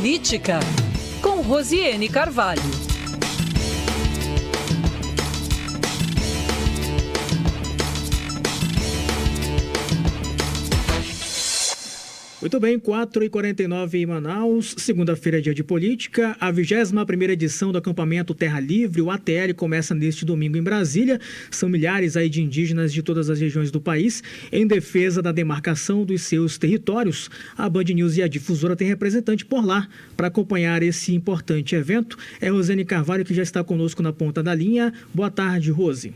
Política, com Rosiane Carvalho. Muito bem, 4h49 em Manaus, segunda-feira é dia de política. A 21ª edição do acampamento Terra Livre, o ATL, começa neste domingo em Brasília. São milhares aí de indígenas de todas as regiões do país em defesa da demarcação dos seus territórios. A Band News e a Difusora têm representante por lá para acompanhar esse importante evento. É Rosiane Carvalho que já está conosco na ponta da linha. Boa tarde, Rose.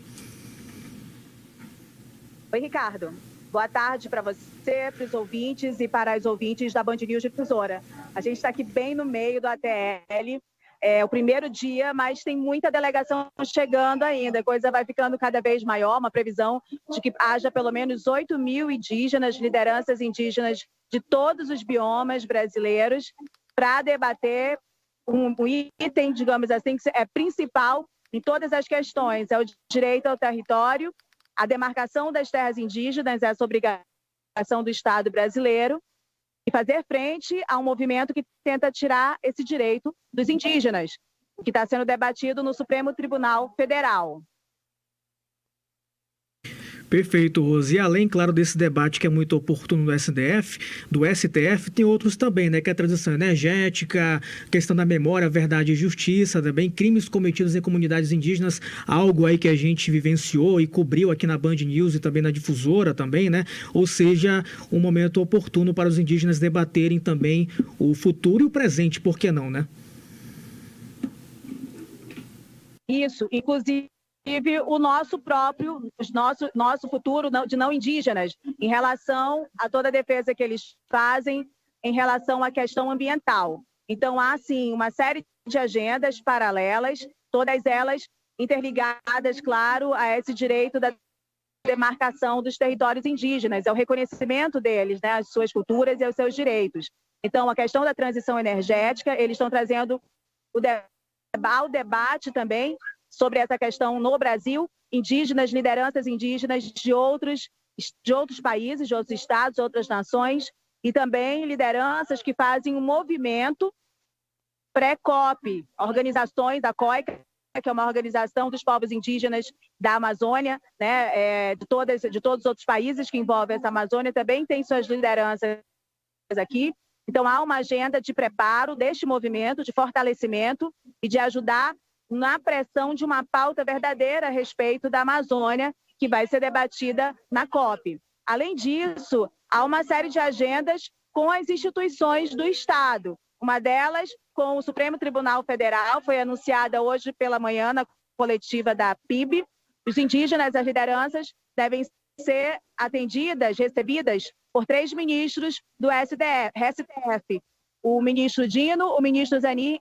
Oi, Ricardo. Boa tarde para você, para os ouvintes e para as ouvintes da Band News Difusora. A gente está aqui bem no meio do ATL, é o primeiro dia, mas tem muita delegação chegando ainda. A coisa vai ficando cada vez maior, uma previsão de que haja pelo menos 8.000 indígenas, lideranças indígenas de todos os biomas brasileiros, para debater um item, digamos assim, que é principal em todas as questões, é o direito ao território, a demarcação das terras indígenas, essa obrigação do Estado brasileiro, e fazer frente a um movimento que tenta tirar esse direito dos indígenas, que está sendo debatido no Supremo Tribunal Federal. Perfeito, Rose. E além, claro, desse debate que é muito oportuno do STF, tem outros também, né? Que é a transição energética, questão da memória, verdade e justiça, também crimes cometidos em comunidades indígenas, algo aí que a gente vivenciou e cobriu aqui na Band News e também na Difusora também, né? Ou seja, um momento oportuno para os indígenas debaterem também o futuro e o presente, por que não, né? Isso, inclusive o nosso futuro de não indígenas, em relação a toda a defesa que eles fazem em relação à questão ambiental. Então, há, sim, uma série de agendas paralelas, todas elas interligadas, claro, a esse direito da demarcação dos territórios indígenas, é o reconhecimento deles, né, as suas culturas e os seus direitos. Então, a questão da transição energética, eles estão trazendo ao debate também sobre essa questão no Brasil, indígenas, lideranças indígenas de outros países, de outros estados, de outras nações, e também lideranças que fazem um movimento pré-COP, organizações, a COICA, que é uma organização dos povos indígenas da Amazônia, né, de todos os outros países que envolvem essa Amazônia, também tem suas lideranças aqui. Então, há uma agenda de preparo deste movimento, de fortalecimento e de ajudar na pressão de uma pauta verdadeira a respeito da Amazônia, que vai ser debatida na COP. Além disso, há uma série de agendas com as instituições do Estado. Uma delas, com o Supremo Tribunal Federal, foi anunciada hoje pela manhã na coletiva da PIB. Os indígenas, as lideranças, devem ser atendidas, recebidas por 3 ministros do STF. O ministro Dino, o ministro Zanin,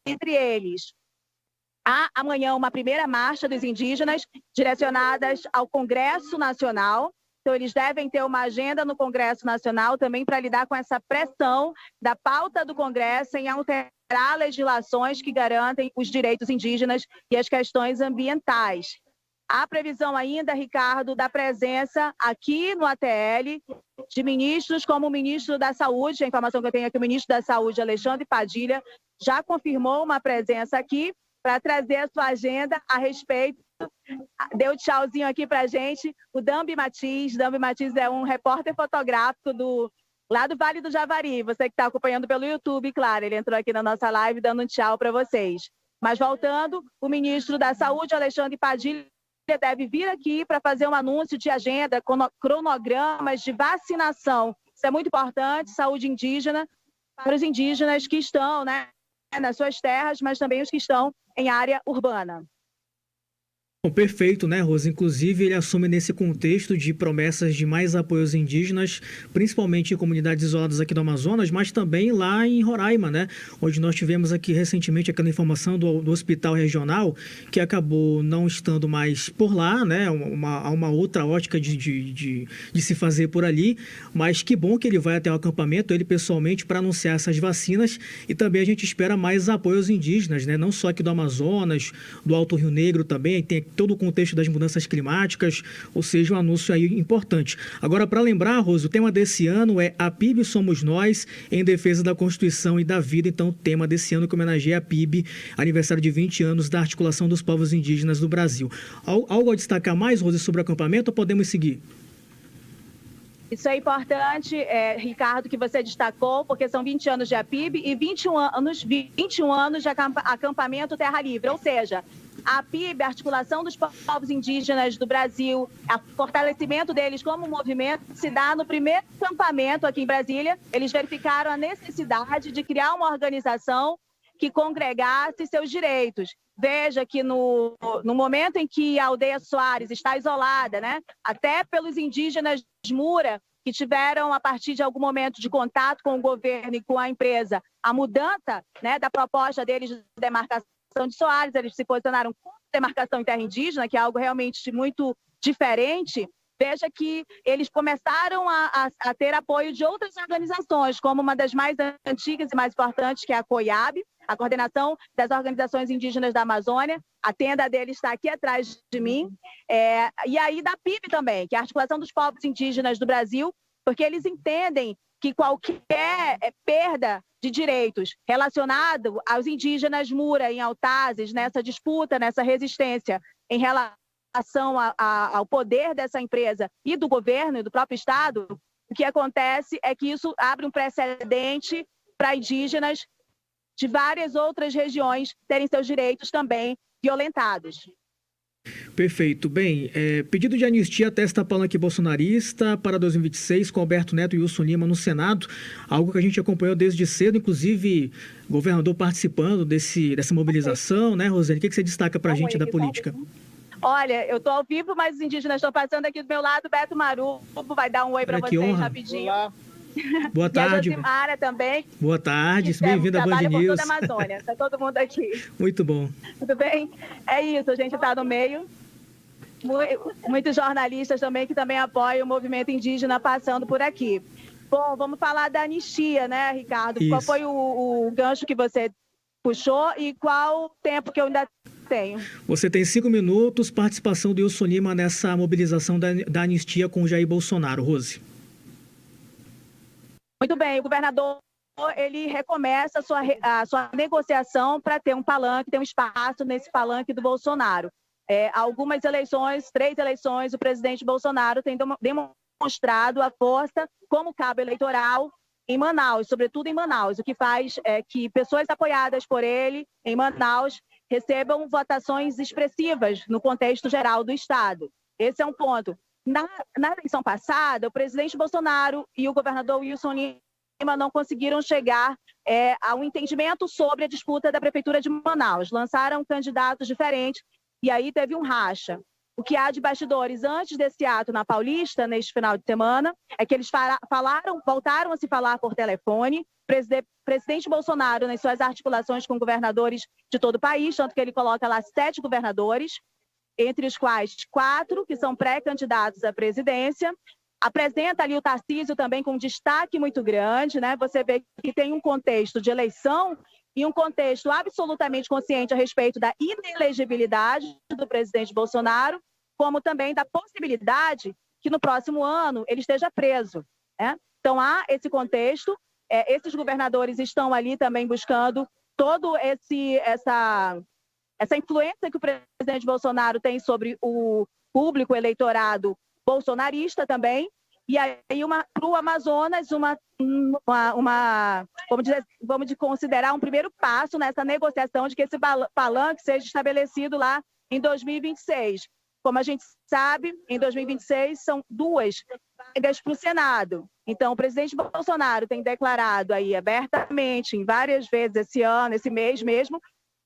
entre eles. Há amanhã uma primeira marcha dos indígenas direcionadas ao Congresso Nacional. Então, eles devem ter uma agenda no Congresso Nacional também para lidar com essa pressão da pauta do Congresso em alterar legislações que garantem os direitos indígenas e as questões ambientais. Há previsão ainda, Ricardo, da presença aqui no ATL de ministros como o ministro da Saúde. A informação que eu tenho é que o ministro da Saúde, Alexandre Padilha, já confirmou uma presença aqui para trazer a sua agenda a respeito. Deu tchauzinho aqui para a gente o Dambi Matiz. Dambi Matiz é um repórter fotográfico lá do Vale do Javari. Você que está acompanhando pelo YouTube, claro, ele entrou aqui na nossa live dando um tchau para vocês. Mas voltando, o ministro da Saúde, Alexandre Padilha, deve vir aqui para fazer um anúncio de agenda, cronogramas de vacinação. Isso é muito importante, saúde indígena, para os indígenas que estão, né, nas suas terras, mas também os que estão em área urbana. Bom, perfeito, né, Rosa? Inclusive, ele assume nesse contexto de promessas de mais apoios indígenas, principalmente em comunidades isoladas aqui do Amazonas, mas também lá em Roraima, né? Onde nós tivemos aqui recentemente aquela informação do hospital regional, que acabou não estando mais por lá, né? Há uma outra ótica de se fazer por ali, mas que bom que ele vai até o acampamento, ele pessoalmente, para anunciar essas vacinas, e também a gente espera mais apoios indígenas, né? Não só aqui do Amazonas, do Alto Rio Negro também, tem todo o contexto das mudanças climáticas, ou seja, um anúncio aí importante. Agora, para lembrar, Rose, o tema desse ano é A PIB Somos Nós, em defesa da Constituição e da vida. Então, o tema desse ano que homenageia a PIB, aniversário de 20 anos da Articulação dos Povos Indígenas do Brasil. Algo a destacar mais, Rose, sobre o acampamento, ou podemos seguir? Isso é importante, Ricardo, que você destacou, porque são 20 anos de APIB e 21 anos de acampamento Terra Livre, ou seja, a APIB, a Articulação dos Povos Indígenas do Brasil, o fortalecimento deles como movimento, se dá no primeiro acampamento aqui em Brasília. Eles verificaram a necessidade de criar uma organização que congregasse seus direitos. Veja que no momento em que a aldeia Soares está isolada, né, até pelos indígenas de Mura, que tiveram, a partir de algum momento de contato com o governo e com a empresa, a mudança, né, da proposta deles de demarcação de Soares, eles se posicionaram com demarcação em terra indígena, que é algo realmente muito diferente. Veja que eles começaram a ter apoio de outras organizações, como uma das mais antigas e mais importantes, que é a COIAB, a Coordenação das Organizações Indígenas da Amazônia. A tenda dele está aqui atrás de mim. E aí da PIB também, que é a Articulação dos Povos Indígenas do Brasil, porque eles entendem que qualquer perda de direitos relacionado aos indígenas Mura, em Autazes, nessa disputa, nessa resistência em relação ao poder dessa empresa e do governo e do próprio Estado, o que acontece é que isso abre um precedente para indígenas de várias outras regiões terem seus direitos também violentados. Perfeito. Bem, pedido de anistia atesta palanque bolsonarista para 2026 com Alberto Neto e Wilson Lima no Senado, algo que a gente acompanhou desde cedo, inclusive governador participando dessa mobilização, né, Rosane? O que você destaca para a gente da política? Olha, eu estou ao vivo, mas os indígenas estão passando aqui do meu lado. Beto Marubo vai dar um oi para vocês honra. Rapidinho. Olá. Boa tarde. E a Josimara também. Boa tarde, bem-vinda à Band News. Por toda a Amazônia, está todo mundo aqui. Muito bom. Tudo bem? É isso, a gente está no meio. Muitos jornalistas também que também apoiam o movimento indígena passando por aqui. Bom, vamos falar da anistia, né, Ricardo? Isso. Qual foi o gancho que você puxou e qual o tempo que eu ainda tenho? Você tem 5 minutos, participação do Wilson Lima nessa mobilização da anistia com o Jair Bolsonaro. Rose. Muito bem, o governador ele recomeça a sua negociação para ter um palanque, ter um espaço nesse palanque do Bolsonaro. Algumas eleições, 3 eleições, o presidente Bolsonaro tem demonstrado a força como cabo eleitoral em Manaus, sobretudo em Manaus, o que faz que pessoas apoiadas por ele em Manaus recebam votações expressivas no contexto geral do Estado. Esse é um ponto. Na eleição passada, o presidente Bolsonaro e o governador Wilson Lima não conseguiram chegar a um entendimento sobre a disputa da Prefeitura de Manaus. Lançaram candidatos diferentes e aí teve um racha. O que há de bastidores antes desse ato na Paulista, neste final de semana, é que eles voltaram a se falar por telefone. Presidente Bolsonaro, nas suas articulações com governadores de todo o país, tanto que ele coloca lá 7 governadores, entre os quais 4 que são pré-candidatos à presidência. Apresenta ali o Tarcísio também com um destaque muito grande, né? Você vê que tem um contexto de eleição e um contexto absolutamente consciente a respeito da inelegibilidade do presidente Bolsonaro, como também da possibilidade que no próximo ano ele esteja preso, né? Então há esse contexto, esses governadores estão ali também buscando todo essa influência que o presidente Bolsonaro tem sobre o público eleitorado bolsonarista também, e aí para o Amazonas, vamos considerar um primeiro passo nessa negociação de que esse palanque seja estabelecido lá em 2026. Como a gente sabe, em 2026 são 2 vagas para o Senado. Então, o presidente Bolsonaro tem declarado aí abertamente, em várias vezes esse ano, esse mês mesmo,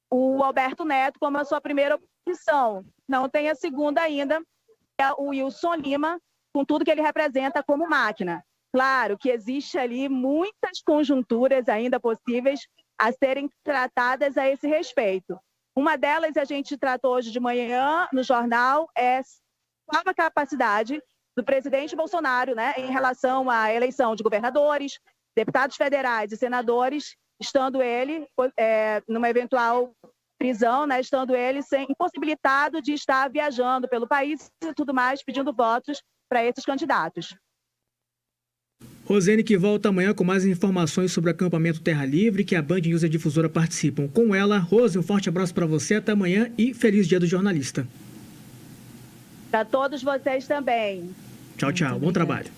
o Alberto Neto como a sua primeira opção. Não tem a segunda ainda, é o Wilson Lima, com tudo que ele representa como máquina. Claro que existe ali muitas conjunturas ainda possíveis a serem tratadas a esse respeito. Uma delas a gente tratou hoje de manhã no jornal, qual a capacidade do presidente Bolsonaro, né, em relação à eleição de governadores, deputados federais e senadores, estando ele numa eventual prisão, né, estando ele impossibilitado de estar viajando pelo país e tudo mais, pedindo votos para esses candidatos. Rosiane, que volta amanhã com mais informações sobre o acampamento Terra Livre, que a Band News e a Difusora participam. Com ela, Rose, um forte abraço para você, até amanhã e feliz Dia do Jornalista. Para todos vocês também. Tchau, tchau. Bom trabalho.